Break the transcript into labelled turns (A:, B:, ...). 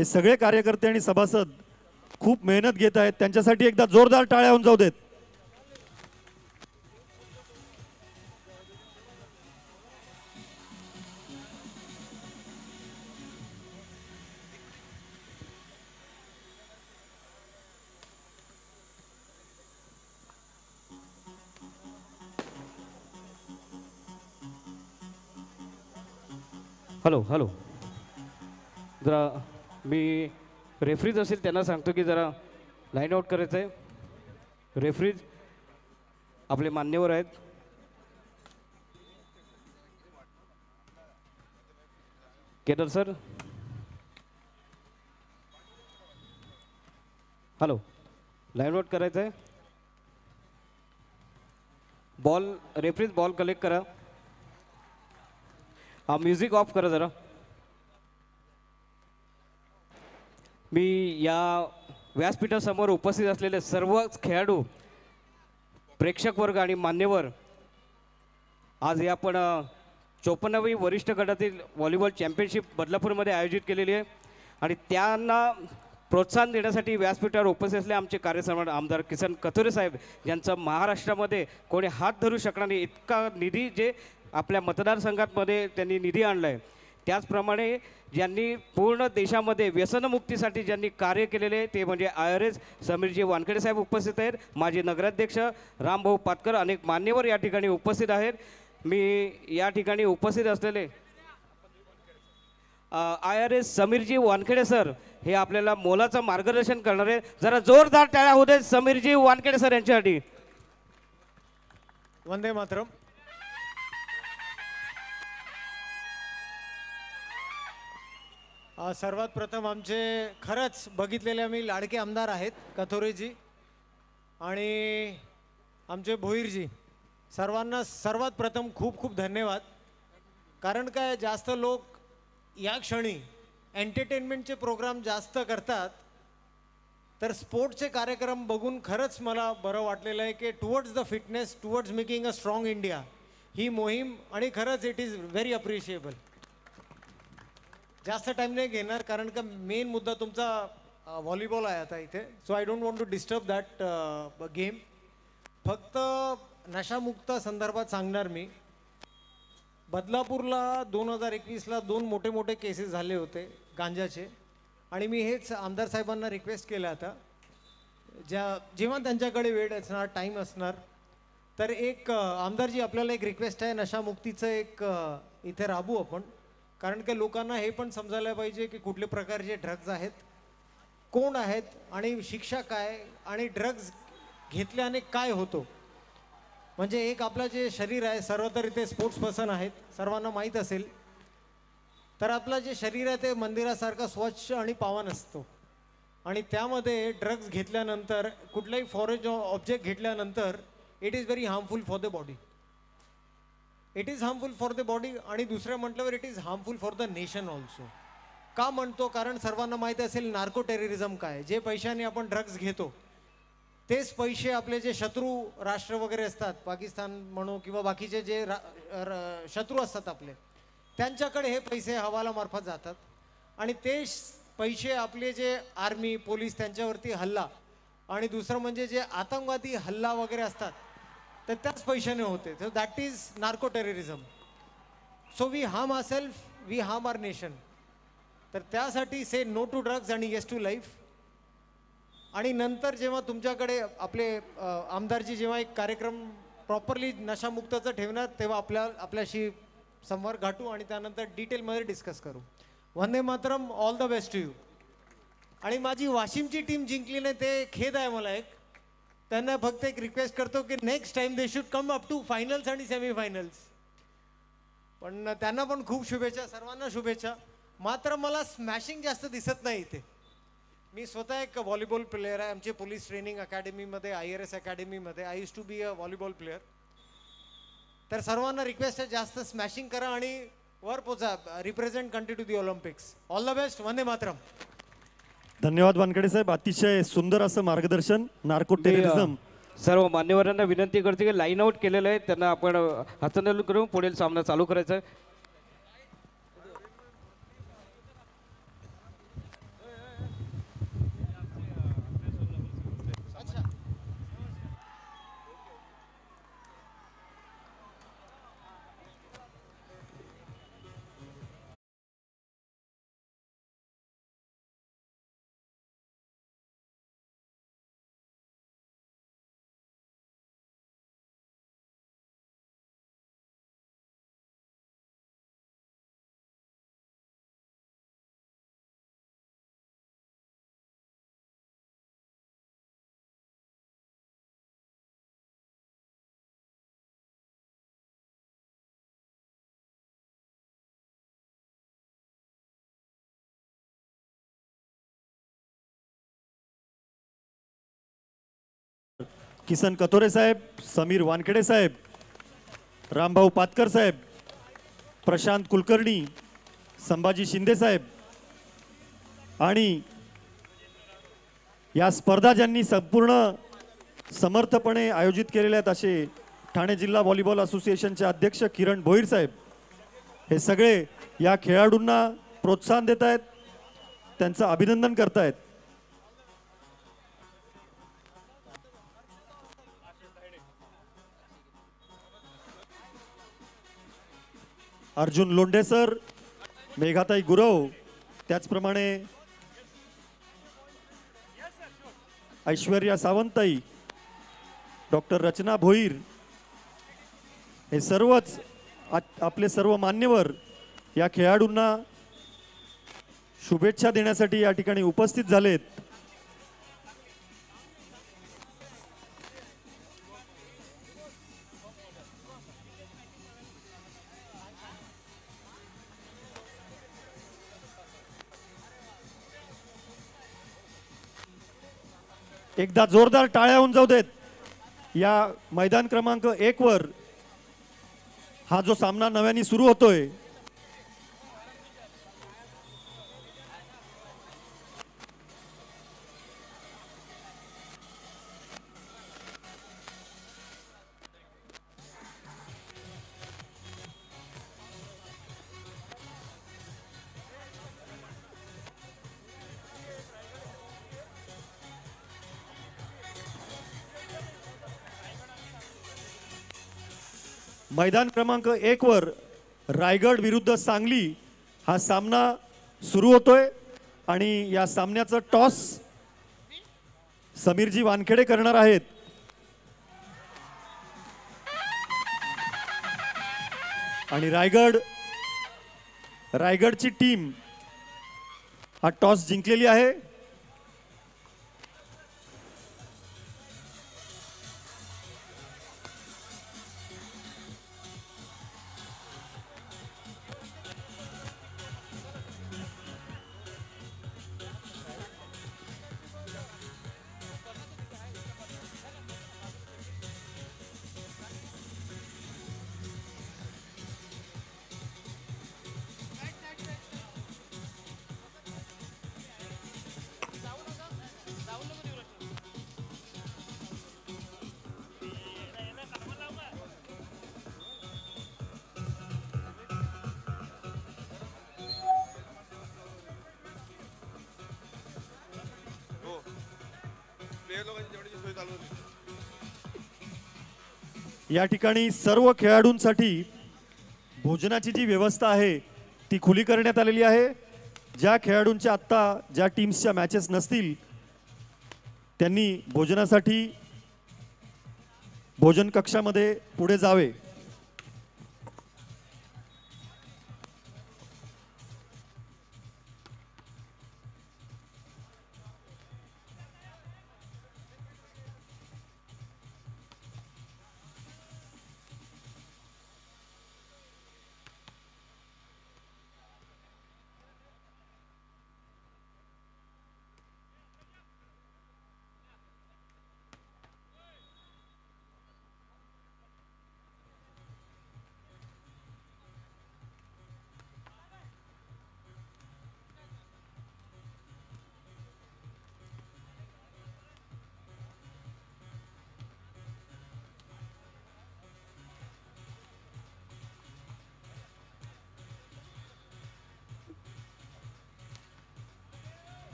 A: हे सगळे कार्यकर्ते आणि सभासद खूप मेहनत घेत आहेत, त्यांच्यासाठी एकदा जोरदार टाळ्या होऊन जाऊ देत.
B: हॅलो हॅलो, जरा मी रेफरीज असेल त्यांना सांगतो की जरा लाईन आउट करायचं आहे. रेफरीज आपले मान्यवर आहेत. Kedar sir, hello, line out करायचं आहे. बॉल रेफरीज बॉल कलेक्ट करा. हा म्युझिक ऑफ करा जरा. मी या व्यासपीठासमोर उपस्थित असलेले सर्व खेळाडू, प्रेक्षक वर्ग आणि मान्यवर, आज या आपण 54वी वरिष्ठ गटातील व्हॉलीबॉल चॅम्पियनशिप बदलापूरमध्ये आयोजित केलेली आहे आणि त्यांना प्रोत्साहन देण्यासाठी व्यासपीठावर उपस्थित असले आमचे कार्यसम्राट आमदार किसन कथोरे साहेब, यांचा महाराष्ट्रामध्ये कोणी हात धरू शकणार नाही इतका निधी जे आपल्या मतदारसंघामध्ये त्यांनी निधी आणला आहे. त्याचप्रमाणे ज्यांनी पूर्ण देशामध्ये व्यसनमुक्तीसाठी ज्यांनी कार्य केलेले ते म्हणजे IRS समीरजी वानखेडे साहेब उपस्थित आहेत. माजी नगराध्यक्ष रामभाऊ पाटकर, अनेक मान्यवर या ठिकाणी उपस्थित आहेत. मी या ठिकाणी उपस्थित असलेले IRS समीरजी वानखेडे सर हे आपल्याला मोलाचं मार्गदर्शन करणार आहे. जरा जोरदार टाळ्या होऊ दे समीरजी वानखेडे सर यांच्यासाठी.
C: वंदे मातरम. सर्वात प्रथम आमचे खरंच बघितलेले आम्ही लाडके आमदार आहेत कथोरेजी आणि आमचे भोईरजी, सर्वांना सर्वात प्रथम खूप खूप धन्यवाद. कारण काय, जास्त लोक या क्षणी एंटरटेनमेंटचे प्रोग्राम जास्त करतात, तर स्पोर्ट्सचे कार्यक्रम बघून खरंच मला बरं वाटलेलं आहे की towards the fitness, towards making a strong India ही मोहीम, आणि खरंच इट इज व्हेरी अप्रिशिएबल. जास्त टाईम नाही घेणार कारण का मेन मुद्दा तुमचा व्हॉलीबॉल आहे आता इथे. So I don't want to disturb that game. फक्त नशामुक्त संदर्भात सांगणार मी. बदलापूरला 2021ला 2 मोठे मोठे केसेस झाले होते गांजाचे, आणि मी हेच आमदार साहेबांना रिक्वेस्ट केलं आता, जेव्हा त्यांच्याकडे वेळ असणार, टाईम असणार, तर एक आमदारजी आपल्याला एक रिक्वेस्ट आहे, नशामुक्तीचं एक इथे राबवू आपण. कारण की लोकांना हे पण समजायला पाहिजे की कुठले प्रकारचे ड्रग्ज आहेत, कोण आहेत आणि शिक्षा काय, आणि ड्रग्ज घेतल्याने काय होतो. म्हणजे एक आपलं जे शरीर आहे, सर्व तर इथे स्पोर्ट्स पर्सन आहेत, सर्वांना माहीत असेल, तर आपलं जे शरीर आहे ते मंदिरासारखं स्वच्छ आणि पावन असतो, आणि त्यामध्ये ड्रग्ज घेतल्यानंतर, कुठलाही फॉरेन ऑब्जेक्ट घेतल्यानंतर it is very harmful for the body. It is harmful for the body, आणि दुसरं म्हटल्यावर it is harmful for the nation also. का म्हणतो, कारण सर्वांना माहीत असेल नार्को टेररिझम काय. जे पैशाने आपण ड्रग्ज घेतो तेच पैसे आपले जे शत्रू राष्ट्र वगैरे असतात, पाकिस्तान म्हणू किंवा बाकीचे जे शत्रू असतात आपले, त्यांच्याकडे हे पैसे हवालामार्फत जातात, आणि ते पैसे आपले जे आर्मी पोलीस त्यांच्यावरती हल्ला, आणि दुसरं म्हणजे जे आतंकवादी हल्ला वगैरे असतात, तर त्याच पैशाने होते. तर that is narco terrorism. So we harm our self, we harm our nation. तर त्यासाठी से नो टू ड्रग्ज आणि येस टू लाईफ. आणि नंतर जेव्हा तुमच्याकडे आपले आमदारजी जेव्हा एक कार्यक्रम प्रॉपरली नशामुक्ताचं ठेवणार, तेव्हा आपल्याशी संवाद गाठू आणि त्यानंतर डिटेलमध्ये डिस्कस करू. Vande Mataram. All the best to you. आणि माझी वाशिमची टीम जिंकली नाही ते खेद आहे मला. एक त्यांना फक्त एक रिक्वेस्ट करतो की next time they should come up to finals आणि सेमीफायनल्स. पण त्यांना पण खूप शुभेच्छा, सर्वांना शुभेच्छा. मात्र मला स्मॅशिंग जास्त दिसत नाही इथे. मी स्वतः एक व्हॉलीबॉल प्लेयर आहे. आमचे पोलीस ट्रेनिंग अकॅडमीमध्ये, IRS अकॅडमीमध्ये I use to be a volleyball player. तर सर्वांना रिक्वेस्ट आहे, जास्त स्मॅशिंग करा आणि वर पोचा. Represent country to the Olympics. All the best. वंदे मातरम.
A: धन्यवाद वानखेडे साहेब, अतिशय सुंदर असं मार्गदर्शन. नार्को टेररिझम,
B: सर्व मान्यवरांना विनंती करते की लाईन आउट केलेलं आहे त्यांना आपण हस्तांतरण करून पुढील सामना चालू करायचा आहे.
A: किसन कतोरे साहेब, समीर वानखेडे साहेब, रामभाऊ पातकर साहेब, प्रशांत कुलकर्णी, संभाजी शिंदे साहेब आणि या स्पर्धा ज्यांनी संपूर्ण समर्थपणे आयोजित केलेल्या आहेत असे ठाणे जिल्हा व्हॉलीबॉल असोसिएशनचे अध्यक्ष किरण भोईर साहेब, हे सगळे या खेळाडूंना प्रोत्साहन देत आहेत, त्यांचं अभिनंदन करतायत. अर्जुन लोंढे सर, मेघाताई गुरव, त्याचप्रमाणे ऐश्वर्या सावंताई, डॉक्टर रचना भोईर, हे सर्वच आपले सर्व मान्यवर या खेळाडूंना शुभेच्छा देण्यासाठी या ठिकाणी उपस्थित झालेत. एकदा जोरदार टाळ्या होऊन जाऊ देत. या मैदान क्रमांक 1 वर हा जो सामना नव्याने सुरू होतोय, मैदान क्रमांक 1 वर रायगड विरुद्ध सांगली हा सामना सुरू होतोय आणि या सामन्याचं टॉस समीरजी वानखेडे करणार आहेत. आणि रायगडची टीम हा टॉस जिंकलेली आहे. या ठिकाणी सर्व खेळाडूंसाठी भोजनाची जी व्यवस्था आहे ती खुली करण्यात आलेली आहे. ज्या खेळाडूंच्या आत्ता ज्या टीम्सच्या मॅचेस नसतील त्यांनी भोजनासाठी भोजन कक्षामध्ये पुढे जावे.